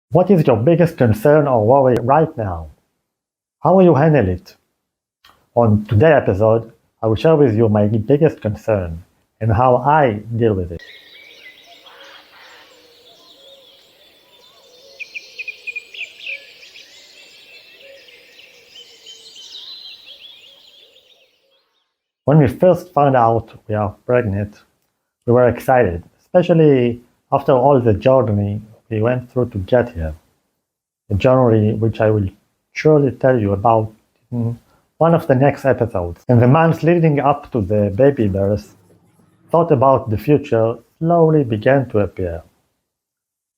What is your biggest concern or worry right now? How will you handle it? On today's episode, I will share with you my biggest concern and how I deal with it. When we first found out we are pregnant, we were excited, especially after all the journey we went through to get here. A journey which I will surely tell you about in one of the next episodes. In the months leading up to the baby birth, thought about the future slowly began to appear.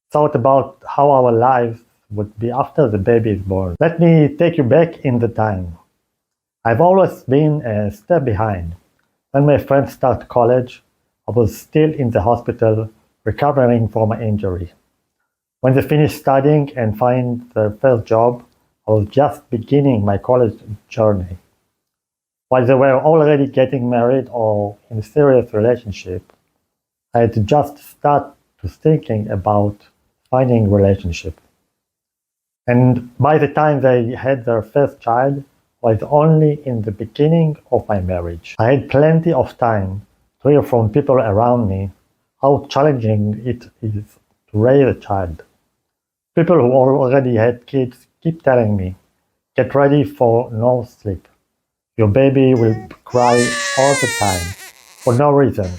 Thought about how our lives would be after the baby is born. Let me take you back in the time. I've always been a step behind. When my friends started college, I was still in the hospital recovering from my injury. When they finished studying and find their first job, I was just beginning my college journey. While they were already getting married or in a serious relationship, I had just started to thinking about finding a relationship. And by the time they had their first child, I was only in the beginning of my marriage. I had plenty of time to hear from people around me how challenging it is to raise a child. People who already had kids keep telling me, get ready for no sleep. Your baby will cry all the time for no reason.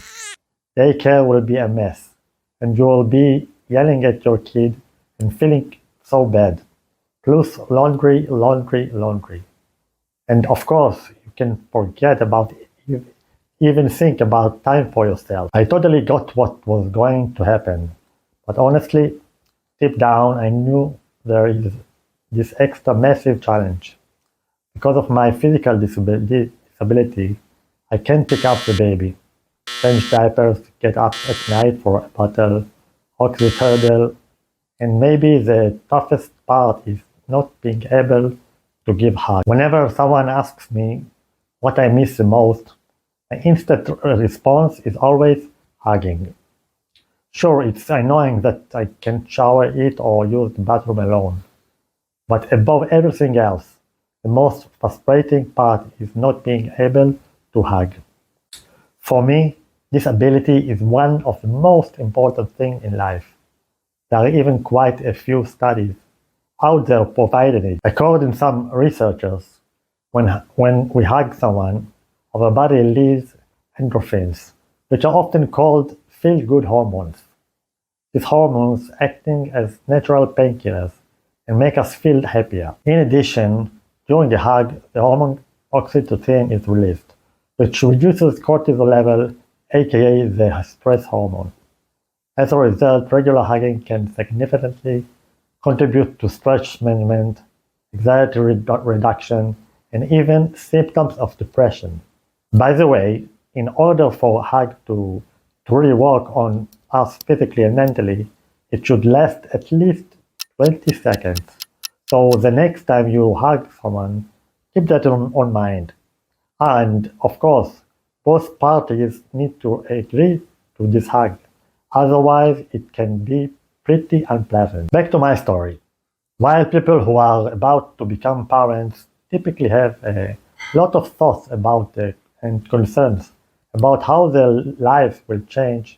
Daycare will be a mess, and you will be yelling at your kid and feeling so bad. Plus laundry, laundry, laundry. And of course, you can forget about even think about time for yourself. I totally got what was going to happen, but honestly, deep down, I knew there is this extra massive challenge. Because of my physical disability, I can't pick up the baby, change diapers, get up at night for a bottle, walk the hurdle, and maybe the toughest part is not being able to give hugs. Whenever someone asks me what I miss the most, my instant response is always hugging. Sure, it's annoying that I can't shower, eat, or use the bathroom alone. But above everything else, the most frustrating part is not being able to hug. For me, this ability is one of the most important things in life. There are even quite a few studies out there providing it. According to some researchers, when we hug someone, our body releases endorphins, which are often called feel-good hormones. These hormones acting as natural painkillers and make us feel happier. In addition, during a hug, the hormone oxytocin is released, which reduces cortisol level, aka the stress hormone. As a result, regular hugging can significantly contribute to stress management, anxiety reduction, and even symptoms of depression. By the way, in order for a hug to really work on us physically and mentally, it should last at least 20 seconds. So the next time you hug someone, keep that on mind. And of course, both parties need to agree to this hug. Otherwise, it can be pretty unpleasant. Back to my story. While people who are about to become parents typically have a lot of thoughts about and concerns about how their lives will change,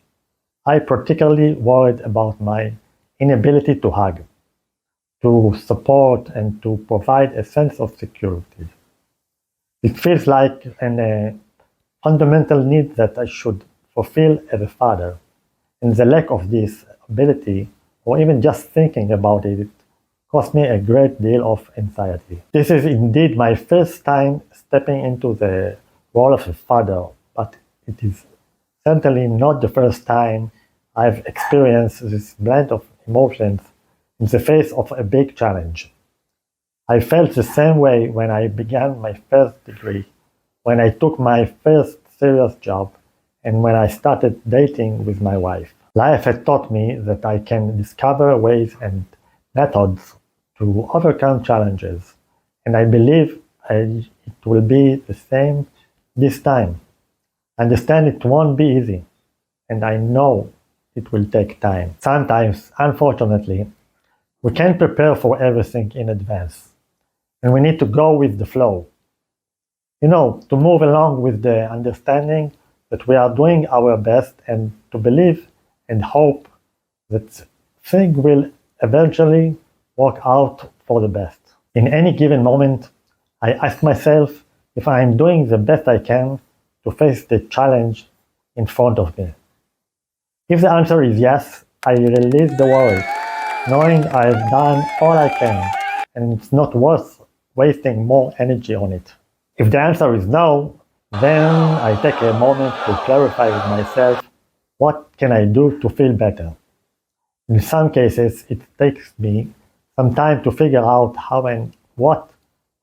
I particularly worried about my inability to hug, to support, and to provide a sense of security. It feels like a fundamental need that I should fulfill as a father, and the lack of this ability, or even just thinking about it, caused me a great deal of anxiety. This is indeed my first time stepping into the role of a father, but it is certainly not the first time I've experienced this blend of emotions in the face of a big challenge. I felt the same way when I began my first degree, when I took my first serious job, and when I started dating with my wife. Life has taught me that I can discover ways and methods to overcome challenges, and I believe it will be the same this time. I understand it won't be easy, and I know it will take time. Sometimes, unfortunately, We can't prepare for everything in advance, and we need to go with the flow. To move along with the understanding that we are doing our best and to believe and hope that things will eventually work out for the best. In any given moment, I ask myself if I am doing the best I can to face the challenge in front of me. If the answer is yes, I release the worry, knowing I've done all I can and it's not worth wasting more energy on it. If the answer is no, then I take a moment to clarify with myself what can I do to feel better. In some cases, it takes me some time to figure out how and what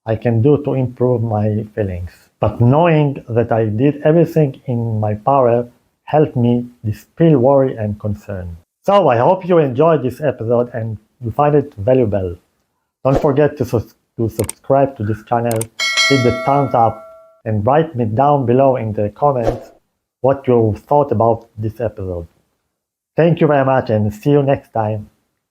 I can do to improve my feelings. But knowing that I did everything in my power helped me dispel worry and concern. So I hope you enjoyed this episode and you find it valuable. Don't forget to subscribe to this channel, hit the thumbs up, and write me down below in the comments what you thought about this episode. Thank you very much and see you next time.